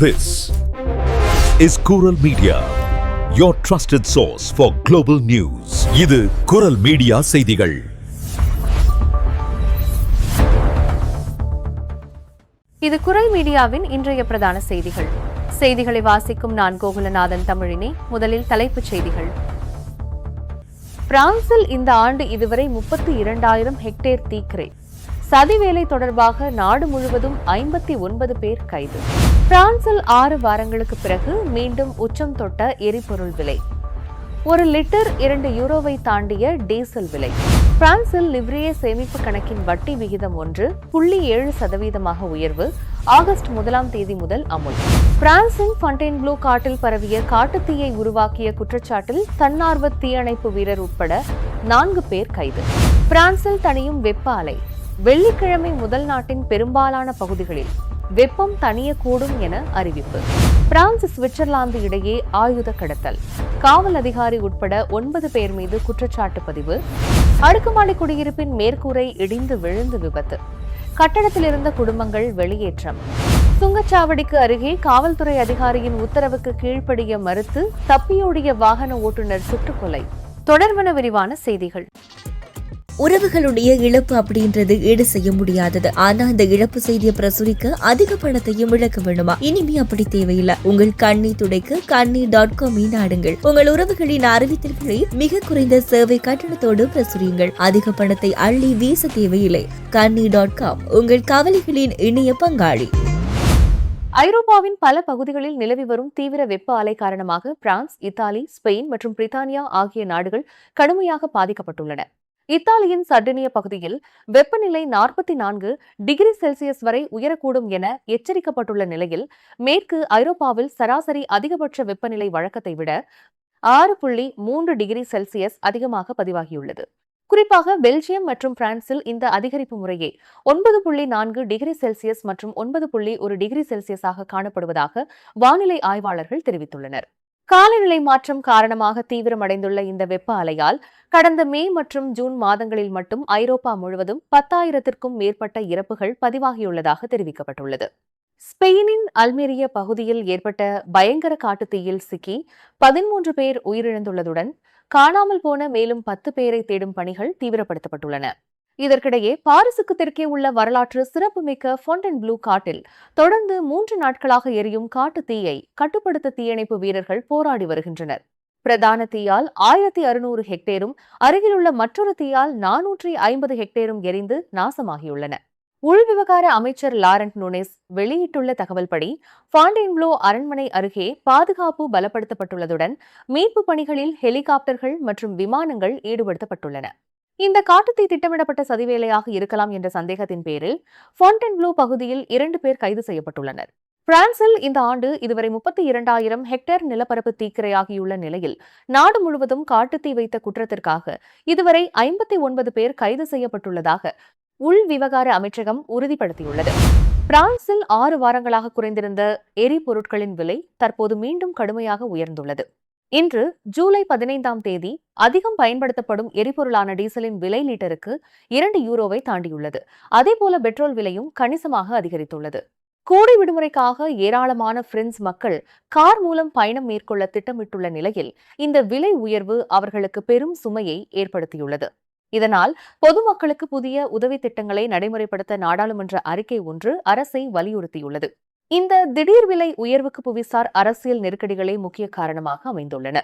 This is Kural Media, your trusted source for global news. இது குரல் media செய்திகள். இது குரல் மீடியாவின் இன்றைய பிரதான செய்திகள். செய்திகளை வாசிக்கும் நான் கோகுலநாதன் தமிழினி. முதலில் தலைப்புச் செய்திகள். பிரான்சில் இந்த ஆண்டு இதுவரை 32,000 ஹெக்டேர் தீக்கிரை. சதிவேலை தொடர்பாக நாடு முழுவதும் 59 பேர் கைது. பிரான்சில் 6 வாரங்களுக்கு பிறகு மீண்டும் உச்சம் தொட்ட எரிபொருள் விலை. 1 லிட்டர் 2 யூரோவை தாண்டிய டீசல் விலை. பிரான்சில் லிவ்ரியே சேமிப்பு கணக்கின் வட்டி விகிதம் 1.7% உயர்வு ஆகஸ்ட் 1ஆம் தேதி முதல் அமுல். பிரான்சின் ஃபண்டெயின்ப்ளோ காட்டில் பரவிய காட்டுத்தீயை உருவாக்கிய குற்றச்சாட்டில் தன்னார்வ தீயணைப்பு வீரர் உட்பட 4 பேர் கைது. பிரான்சில் தணியும் வெப்ப அலை. வெள்ளிக்கிழமை முதல் நாட்டின் பெரும்பாலான பகுதிகளில் வெப்பம் தணியக்கூடும் என அறிவிப்பு. பிரான்ஸ் சுவிட்சர்லாந்து இடையே ஆயுத கடத்தல். காவல் அதிகாரி உட்பட 9 பேர் மீது குற்றச்சாட்டு பதிவு. அடுக்குமாடி குடியிருப்பின் மேற்கூரை இடிந்து விழுந்து விபத்து. கட்டடத்தில் இருந்த குடும்பங்கள் வெளியேற்றம். சுங்கச்சாவடிக்கு அருகே காவல்துறை அதிகாரியின் உத்தரவுக்கு கீழ்ப்படிய மறுத்து தப்பியோடிய வாகன ஓட்டுநர் சுட்டுக்கொலை. தொடர்பான விரிவான செய்திகள். உறவுகளுடைய இழப்பு அப்படின்றது ஈடு செய்ய முடியாதது. ஆனா அந்த இழப்பு செய்தியை பிரசுரிக்க அதிக பணத்தையும் இழக்க வேணுமா? இனிமே அப்படி தேவையில்லை. உங்கள் கண்ணீர் துடைக்க கண்ணீர்.com நாடுங்கள். உங்கள் உறவுகளின் அறிவித்தல்களை மிக குறைந்த சேவை கட்டணத்தோடு பிரசுரியுங்கள். அதிக பணத்தை அள்ளி வீச தேவையில்லை. கண்ணீர்.com உங்கள் கவலைகளின் இணைய பங்காளி. ஐரோப்பாவின் பல பகுதிகளில் நிலவி வரும் தீவிர வெப்ப அலை காரணமாக பிரான்ஸ், இத்தாலி, ஸ்பெயின் மற்றும் பிரித்தானியா ஆகிய நாடுகள் கடுமையாக பாதிக்கப்பட்டுள்ளன. இத்தாலியின் சர்டினியா பகுதியில் வெப்பநிலை 44 டிகிரி செல்சியஸ் வரை உயரக்கூடும் என எச்சரிக்கப்பட்டுள்ள நிலையில் மேற்கு ஐரோப்பாவில் சராசரி அதிகபட்ச வெப்பநிலை வழக்கத்தை விட 6.3 டிகிரி செல்சியஸ் அதிகமாக பதிவாகியுள்ளது. குறிப்பாக பெல்ஜியம் மற்றும் பிரான்சில் இந்த அதிகரிப்பு முறையே 9.4 டிகிரி செல்சியஸ் மற்றும் 9.1 டிகிரி செல்சியஸாக காணப்படுவதாக வானிலை ஆய்வாளர்கள் தெரிவித்துள்ளனர். காலநிலை மாற்றம் காரணமாக தீவிரமடைந்துள்ள இந்த வெப்ப அலையால் கடந்த மே மற்றும் ஜூன் மாதங்களில் மட்டும் ஐரோப்பா முழுவதும் 10,000க்கும் மேற்பட்ட இறப்புகள் பதிவாகியுள்ளதாக தெரிவிக்கப்பட்டுள்ளது. ஸ்பெயினின் அல்மெரியா பகுதியில் ஏற்பட்ட பயங்கர காட்டுத்தீயில் சிக்கி 13 பேர் உயிரிழந்துள்ளதுடன் காணாமல் போன மேலும் 10 பேரை தேடும் பணிகள் தீவிரப்படுத்தப்பட்டுள்ளன. இதற்கிடையே பாரிசுக்கு தெற்கே உள்ள வரலாற்று சிறப்புமிக்க ஃபொண்டெயின்ப்ளோ காட்டில் தொடர்ந்து 3 நாட்களாக எரியும் காட்டு தீயை கட்டுப்படுத்த தீயணைப்பு வீரர்கள் போராடி வருகின்றனர். பிரதான தீயால் 1,600 ஹெக்டேரும் அருகிலுள்ள மற்றொரு தீயால் 450 ஹெக்டேரும் எரிந்து நாசமாகியுள்ளன. உள்விவகார அமைச்சர் லாரண்ட் நுனெஸ் வெளியிட்டுள்ள தகவல்படி ஃபொண்டெயின்ப்ளோ அரண்மனை அருகே பாதுகாப்பு பலப்படுத்தப்பட்டுள்ளதுடன் மீட்பு பணிகளில் ஹெலிகாப்டர்கள் மற்றும் விமானங்கள் ஈடுபடுத்தப்பட்டுள்ளன. இந்த காட்டுத்தீ திட்டமிடப்பட்ட சதிவேலையாக இருக்கலாம் என்ற சந்தேகத்தின் பேரில் ஃபொண்டெயின்ப்ளோ பகுதியில் 2 பேர் கைது செய்யப்பட்டுள்ளனர். பிரான்சில் இந்த ஆண்டு இதுவரை 32,000 ஹெக்டேர் நிலப்பரப்பு தீக்கிரையாகியுள்ள நிலையில் நாடு முழுவதும் காட்டுத்தீ வைத்த குற்றத்திற்காக இதுவரை 59 பேர் கைது செய்யப்பட்டுள்ளதாக உள் விவகார அமைச்சகம் உறுதிப்படுத்தியுள்ளது. பிரான்சில் 6 வாரங்களாக குறைந்திருந்த எரிபொருட்களின் விலை தற்போது மீண்டும் கடுமையாக உயர்ந்துள்ளது. இன்று ஜூலை 15ஆம் தேதி அதிகம் பயன்படுத்தப்படும் எரிபொருளான டீசலின் விலை லிட்டருக்கு 2 யூரோவை தாண்டியுள்ளது. அதேபோல பெட்ரோல் விலையும் கணிசமாக அதிகரித்துள்ளது. கோடை விடுமுறைக்காக ஏராளமான பிரெஞ்சு மக்கள் கார் மூலம் பயணம் மேற்கொள்ள திட்டமிட்டுள்ள நிலையில் இந்த விலை உயர்வு அவர்களுக்கு பெரும் சுமையை ஏற்படுத்தியுள்ளது. இதனால் பொதுமக்களுக்கு புதிய உதவி திட்டங்களை நடைமுறைப்படுத்த நாடாளுமன்ற அறிக்கை ஒன்று அரசை வலியுறுத்தியுள்ளது. இந்த திடீர் விலை உயர்வுக்கு புவிசார் அரசியல் நெருக்கடிகளே முக்கிய காரணமாக அமைந்துள்ளன.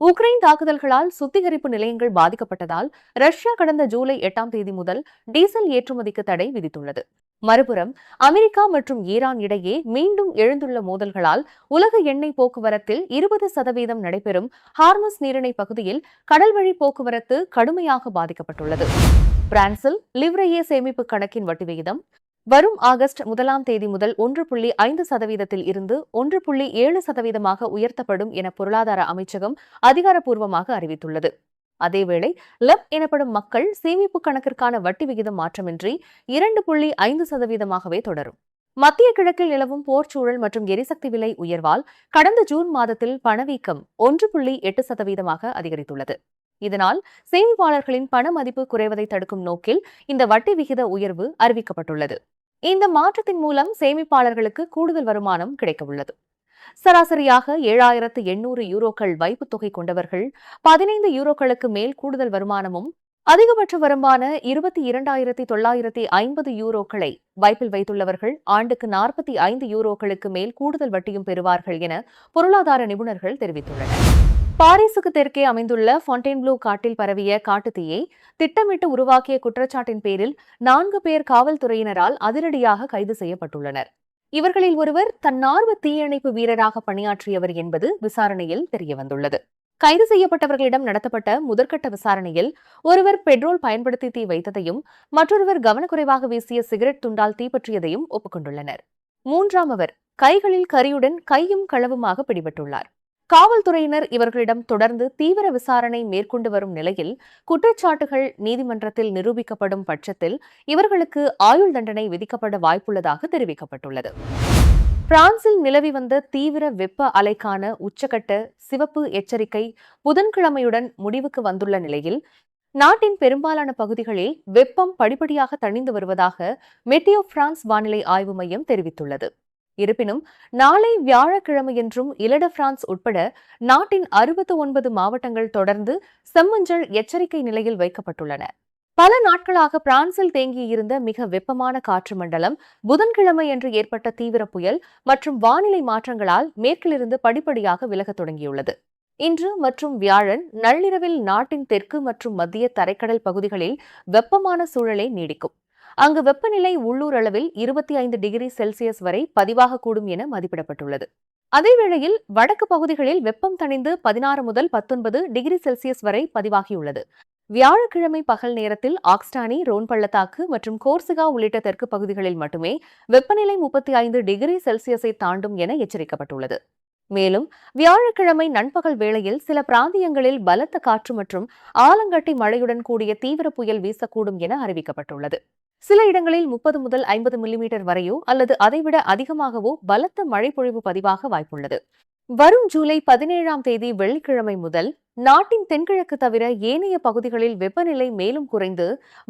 உக்ரைன் தாக்குதல்களால் சுத்திகரிப்பு நிலையங்கள் பாதிக்கப்பட்டதால் ரஷ்யா கடந்த ஜூலை 8ஆம் தேதி முதல் டீசல் ஏற்றுமதிக்கு தடை விதித்துள்ளது. மறுபுறம் அமெரிக்கா மற்றும் ஈரான் இடையே மீண்டும் எழுந்துள்ள மோதல்களால் உலக எண்ணெய் போக்குவரத்தில் 20% நடைபெறும் ஹார்மஸ் நீரிணை பகுதியில் கடல்வழி போக்குவரத்து கடுமையாக பாதிக்கப்பட்டுள்ளது. பிரான்சில் லிவ்ரியே சேமிப்பு கணக்கின் வட்டி விகிதம் வரும் ஆகஸ்ட் 1ஆம் தேதி முதல் 1.5% இருந்து 1.7% உயர்த்தப்படும் என பொருளாதார அமைச்சகம் அதிகாரப்பூர்வமாக அறிவித்துள்ளது. அதேவேளை லெப் எனப்படும் மக்கள் சேமிப்பு கணக்கிற்கான வட்டி விகிதம் மாற்றமின்றி 2.5%ஆகவே தொடரும். மத்திய கிழக்கில் நிலவும் போர்ச்சூழல் மற்றும் எரிசக்தி விலை உயர்வால் கடந்த ஜூன் மாதத்தில் பணவீக்கம் 1.8% அதிகரித்துள்ளது. இதனால் சேமிப்பாளர்களின் பண மதிப்பு குறைவதை தடுக்கும் நோக்கில் இந்த வட்டி விகித உயர்வு அறிவிக்கப்பட்டுள்ளது. இந்த மாற்றத்தின் மூலம் சேமிப்பாளர்களுக்கு கூடுதல் வருமானம் கிடைக்கவுள்ளது. சராசரியாக 7,800 யூரோக்கள் வைப்புத் தொகை கொண்டவர்கள் 15 யூரோக்களுக்கு மேல் கூடுதல் வருமானமும், அதிகபட்ச வருமான 22,950 யூரோக்களை வைப்பில் வைத்துள்ளவர்கள் ஆண்டுக்கு 45 யூரோக்களுக்கு மேல் கூடுதல் வட்டியும் பெறுவார்கள் என பொருளாதார நிபுணர்கள் தெரிவித்துள்ளனர். பாரிஸுக்கு தெற்கே அமைந்துள்ள ஃபொன்டெயின்ப்ளூ காட்டில் பரவிய காட்டுத்தீயை திட்டமிட்டு உருவாக்கிய குற்றச்சாட்டின் பேரில் 4 பேர் காவல்துறையினரால் அதிரடியாக கைது செய்யப்பட்டுள்ளனர். இவர்களில் ஒருவர் தன்னார்வ தீயணைப்பு வீரராக பணியாற்றியவர் என்பது விசாரணையில் தெரியவந்துள்ளது. கைது செய்யப்பட்டவர்களிடம் நடத்தப்பட்ட முதற்கட்ட விசாரணையில் ஒருவர் பெட்ரோல் பயன்படுத்தி தீ வைத்ததையும், மற்றொருவர் கவனக்குறைவாக வீசிய சிகரெட் துண்டால் தீப்பற்றியதையும் ஒப்புக்கொண்டுள்ளனர். மூன்றாமவர் கைகளில் கரியுடன் கையும் களவுமாக பிடிபட்டுள்ளார். காவல்துறையினர் இவர்களிடம் தொடர்ந்து தீவிர விசாரணை மேற்கொண்டு வரும் நிலையில், குற்றச்சாட்டுகள் நீதிமன்றத்தில் நிரூபிக்கப்படும் பட்சத்தில் இவர்களுக்கு ஆயுள் தண்டனை விதிக்கப்பட வாய்ப்புள்ளதாக தெரிவிக்கப்பட்டுள்ளது. பிரான்சில் நிலவி வந்த தீவிர வெப்ப அலைக்கான உச்சகட்ட சிவப்பு எச்சரிக்கை புதன்கிழமையுடன் முடிவுக்கு வந்துள்ள நிலையில், நாட்டின் பெரும்பாலான பகுதிகளில் வெப்பம் படிப்படியாக தணிந்து வருவதாக மெட்டியோ பிரான்ஸ் வானிலை ஆய்வு மையம் தெரிவித்துள்ளது. இருப்பினும் நாளை வியாழக்கிழமையன்றும் இலட பிரான்ஸ் உட்பட நாட்டின் 69 மாவட்டங்கள் தொடர்ந்து செம்மஞ்சள் எச்சரிக்கை நிலையில் வைக்கப்பட்டுள்ளன. பல நாட்களாக பிரான்சில் தேங்கியிருந்த மிக வெப்பமான காற்று மண்டலம் புதன்கிழமையன்று ஏற்பட்ட தீவிர புயல் மற்றும் வானிலை மாற்றங்களால் மேற்கிலிருந்து படிப்படியாக விலகத் தொடங்கியுள்ளது. இன்று மற்றும் வியாழன் நள்ளிரவில் நாட்டின் தெற்கு மற்றும் மத்திய தரைக்கடல் பகுதிகளில் வெப்பமான சூழலே நீடிக்கும். அங்கு வெப்பநிலை உள்ளூர் அளவில் 25 டிகிரி செல்சியஸ் வரை பதிவாகக்கூடும் என மதிப்பிடப்பட்டுள்ளது. அதேவேளையில் வடக்கு பகுதிகளில் வெப்பம் தணிந்து 16 முதல் 19 டிகிரி செல்சியஸ் வரை பதிவாகியுள்ளது. வியாழக்கிழமை பகல் நேரத்தில் ஆக்ஸ்டானி, ரோன் பள்ளத்தாக்கு மற்றும் கோர்சிகா உள்ளிட்ட தெற்கு பகுதிகளில் மட்டுமே வெப்பநிலை 35 டிகிரி செல்சியஸை தாண்டும் என எச்சரிக்கப்பட்டுள்ளது. மேலும் வியாழக்கிழமை நண்பகல் வேளையில் சில பிராந்தியங்களில் பலத்த காற்று மற்றும் ஆலங்கட்டி மழையுடன் கூடிய தீவிர புயல் வீசக்கூடும் என அறிவிக்கப்பட்டுள்ளது. சில இடங்களில் 30 முதல் 50 மில்லிமீட்டர் வரையோ அல்லது அதைவிட அதிகமாகவோ பலத்த மழை பொழிவு பதிவாக வாய்ப்புள்ளது. வரும் ஜூலை 17ஆம் தேதி வெள்ளிக்கிழமை முதல் நாட்டின் தென்கிழக்கு தவிர ஏனைய பகுதிகளில் வெப்பநிலை மேலும் குறைந்து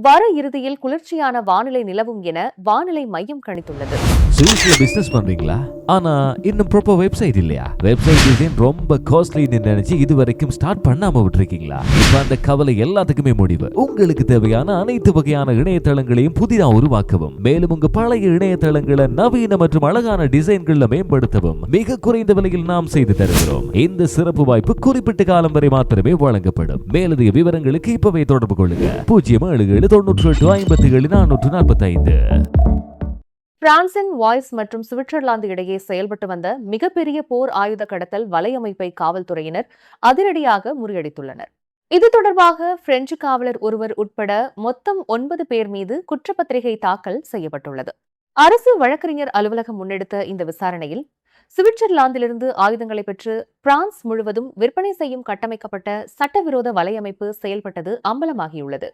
வார இறுதியில் குளிர்ச்சியான வானிலை நிலவும் என வானிலை மையம் கணித்துள்ளது. ஸ்வீஸ்ல பிசினஸ் பண்றீங்களா? ஆனா இன்னும் ப்ராப்பர் வெப்சைட் இல்லையா? வெப்சைட் டிசைன் ரொம்ப காஸ்ட்லின்னு நினைச்சு இது வரைக்கும் ஸ்டார்ட் பண்ணாம விட்டுருக்கீங்களா? இப்ப அந்த கவலை எல்லாத்துக்குமே முடிவு. உங்களுக்கு தேவையான அனைத்து வகையான இணையதளங்களையும் புதிதா உருவாக்கவும், மேலும் உங்க பழைய இணையதளங்களை நவீன மற்றும் அழகான டிசைன்கள்ல மேம்படுத்தவும் மிக குறைந்த விலையில் நாம் செய்து தருகிறோம். இந்த சிறப்பு வாய்ப்பு குறிப்பிட்ட காலம் வரை மாத்திரமே வழங்கப்படும். மேலதிக விவரங்களுக்கு இப்பவே தொடர்பு கொள்ளுங்க. 07798574445. பிரான்சின் வாய்ஸ் மற்றும் சுவிட்சர்லாந்து இடையே செயல்பட்டு வந்த மிகப்பெரிய போர் ஆயுத கடத்தல் வலையமைப்பை காவல்துறையினர் அதிரடியாக முறியடித்துள்ளனர். இது தொடர்பாக பிரெஞ்சு காவலர் ஒருவர் உட்பட மொத்தம் 9 பேர் மீது குற்றப்பத்திரிகை தாக்கல் செய்யப்பட்டுள்ளது. அரசு வழக்கறிஞர் அலுவலகம் முன்னெடுத்த இந்த விசாரணையில் சுவிட்சர்லாந்திலிருந்து ஆயுதங்களை பெற்று பிரான்ஸ் முழுவதும் விற்பனை செய்யும் கட்டமைக்கப்பட்ட சட்டவிரோத வலையமைப்பு செயல்பட்டது அம்பலமாகியுள்ளது.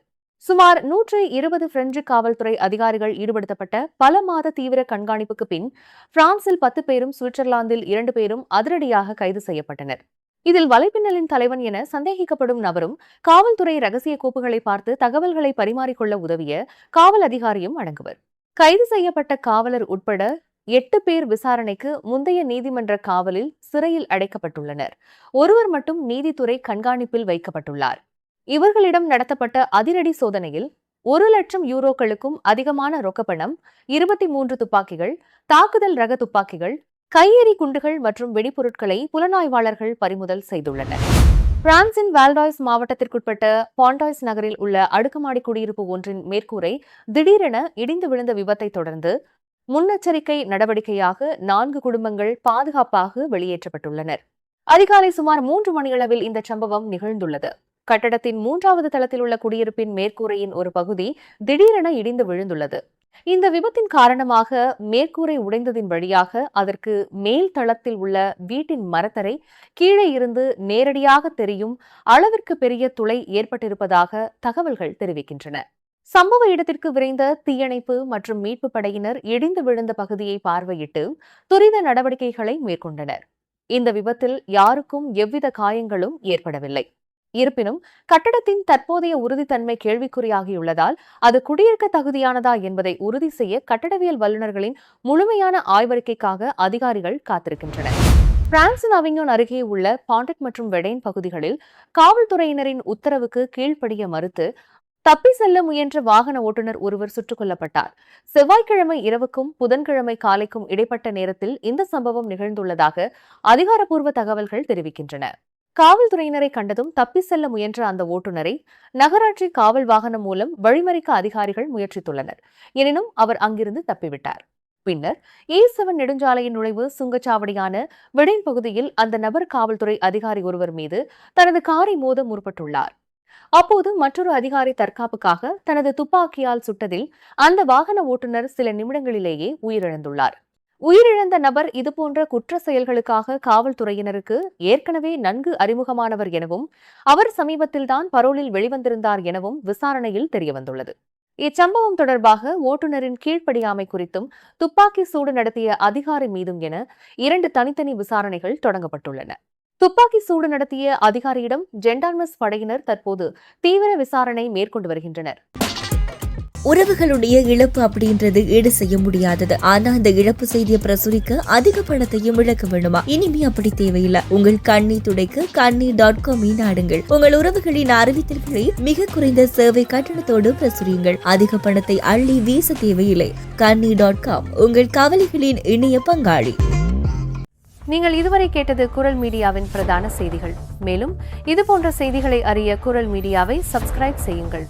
சுமார் 120 பிரெஞ்சு காவல்துறை அதிகாரிகள் ஈடுபடுத்தப்பட்ட பல மாத தீவிர கண்காணிப்புக்கு பின் பிரான்சில் 10 பேரும் சுவிட்சர்லாந்தில் 2 பேரும் அதிரடியாக கைது செய்யப்பட்டனர். இதில் வலைப்பின்னலின் தலைவன் என சந்தேகிக்கப்படும் நபரும் காவல்துறை ரகசிய கோப்புகளை பார்த்து தகவல்களை பரிமாறிக்கொள்ள உதவிய காவல் அதிகாரியும் அடங்குவர். கைது செய்யப்பட்ட காவலர் உட்பட 8 பேர் விசாரணைக்கு முந்தைய நீதிமன்ற காவலில் சிறையில் அடைக்கப்பட்டுள்ளனர். ஒருவர் மட்டும் நீதித்துறை கண்காணிப்பில் வைக்கப்பட்டுள்ளார். இவர்களிடம் நடத்தப்பட்ட அதிரடி சோதனையில் 1,00,000 யூரோக்களுக்கும் அதிகமான ரொக்கப்பணம், 23 துப்பாக்கிகள், தாக்குதல் ரக துப்பாக்கிகள், கையெறி குண்டுகள் மற்றும் வெடிபொருட்களை புலனாய்வாளர்கள் பறிமுதல் செய்துள்ளனர். பிரான்சின் வால்டாய்ஸ் மாவட்டத்திற்குட்பட்ட பாண்டாய்ஸ் நகரில் உள்ள அடுக்குமாடி குடியிருப்பு ஒன்றின் மேற்கூரை திடீரென இடிந்து விழுந்த விபத்தை தொடர்ந்து முன்னெச்சரிக்கை நடவடிக்கையாக 4 குடும்பங்கள் பாதுகாப்பாக வெளியேற்றப்பட்டுள்ளனர். அதிகாலை சுமார் 3 மணியளவில் இந்த சம்பவம் நிகழ்ந்துள்ளது. கட்டடத்தின் 3வது தளத்தில் உள்ள குடியிருப்பின் மேற்கூரையின் ஒரு பகுதி திடீரென இடிந்து விழுந்துள்ளது. இந்த விபத்தின் காரணமாக மேற்கூரை உடைந்ததின் வழியாக அதற்கு மேல் தளத்தில் உள்ள வீட்டின் மரத்தரை கீழே இருந்து நேரடியாக தெரியும் அளவிற்கு பெரிய துளை ஏற்பட்டிருப்பதாக தகவல்கள் தெரிவிக்கின்றன. சம்பவ இடத்திற்கு விரைந்த தீயணைப்பு மற்றும் மீட்பு படையினர் இடிந்து விழுந்த பகுதியை பார்வையிட்டு துரித நடவடிக்கைகளை மேற்கொண்டனர். இந்த விபத்தில் யாருக்கும் எவ்வித காயங்களும் ஏற்படவில்லை. இருப்பினும் கட்டடத்தின் தற்போதைய உறுதித்தன்மை கேள்விக்குறியாகியுள்ளதால் அது குடியிருக்க தகுதியானதா என்பதை உறுதி செய்ய கட்டடவியல் வல்லுநர்களின் முழுமையான ஆய்வறிக்கைக்காக அதிகாரிகள் காத்திருக்கின்றனர். பிரான்சின் அவிக்ஞோன் அருகே உள்ள பாண்டட் மற்றும் வெடேன் பகுதிகளில் காவல்துறையினரின் உத்தரவுக்கு கீழ்ப்படிய மறுத்து தப்பி செல்ல முயன்ற வாகன ஓட்டுநர் ஒருவர் சுட்டுக் கொல்லப்பட்டார். செவ்வாய்க்கிழமை இரவுக்கும் புதன்கிழமை காலைக்கும் இடைப்பட்ட நேரத்தில் இந்த சம்பவம் நிகழ்ந்துள்ளதாக அதிகாரப்பூர்வ தகவல்கள் தெரிவிக்கின்றன. காவல்துறையினரை கண்டதும் தப்பி செல்ல முயன்ற அந்த ஓட்டுநரை நகராட்சி காவல் வாகனம் மூலம் வழிமறிக்க அதிகாரிகள் முயற்சித்துள்ளனர். எனினும் அவர் அங்கிருந்து தப்பிவிட்டார். பின்னர் E7 நெடுஞ்சாலையின் நுழைவு சுங்கச்சாவடியான வெடேன் பகுதியில் அந்த நபர் காவல்துறை அதிகாரி ஒருவர் மீது தனது காரை மோத முற்பட்டுள்ளார். அப்போது மற்றொரு அதிகாரி தற்காப்புக்காக தனது துப்பாக்கியால் சுட்டதில் அந்த வாகன ஓட்டுநர் சில நிமிடங்களிலேயே உயிரிழந்துள்ளார். உயிரிழந்த நபர் இதுபோன்ற குற்ற செயல்களுக்காக காவல்துறையினருக்கு ஏற்கனவே நன்கு அறிமுகமானவர் எனவும் அவர் சமீபத்தில்தான் பரோலில் வெளிவந்திருந்தார் எனவும் விசாரணையில் தெரியவந்துள்ளது. இச்சம்பவம் தொடர்பாக ஓட்டுநரின் கீழ்ப்படியாமை குறித்தும் துப்பாக்கி சூடு நடத்திய அதிகாரி மீதும் என 2 தனித்தனி விசாரணைகள் தொடங்கப்பட்டுள்ளன. துப்பாக்கி சூடு நடத்திய அதிகாரியிடம் ஜெண்டார்மஸ் படையினர் தற்போது தீவிர விசாரணை மேற்கொண்டு வருகின்றனர். உறவுகளுடைய இழப்பு அப்படின்றது ஈடு செய்ய முடியாதது. ஆனா அந்த இழப்பு செய்தியை பிரசுரிக்க அதிக பணத்தையும் இழக்க வேணுமா? இனிமே அப்படி தேவையில்லை. உங்கள் கண்ணீர் துடைக்க kannee.com நாடுங்கள். உங்கள் உறவுகளின் அறிவித்தல்களை மிக குறைந்த சேவை கட்டணத்தோடு பிரசுரியுங்கள். அதிக பணத்தை அள்ளி வீச தேவையில்லை. kannee.com உங்கள் கவலைகளின் இணைய பங்காளி. நீங்கள் இதுவரை கேட்டது குரல் மீடியாவின் பிரதான செய்திகள். மேலும் இதுபோன்ற செய்திகளை அறிய குரல் மீடியாவை சப்ஸ்கிரைப் செய்யுங்கள்.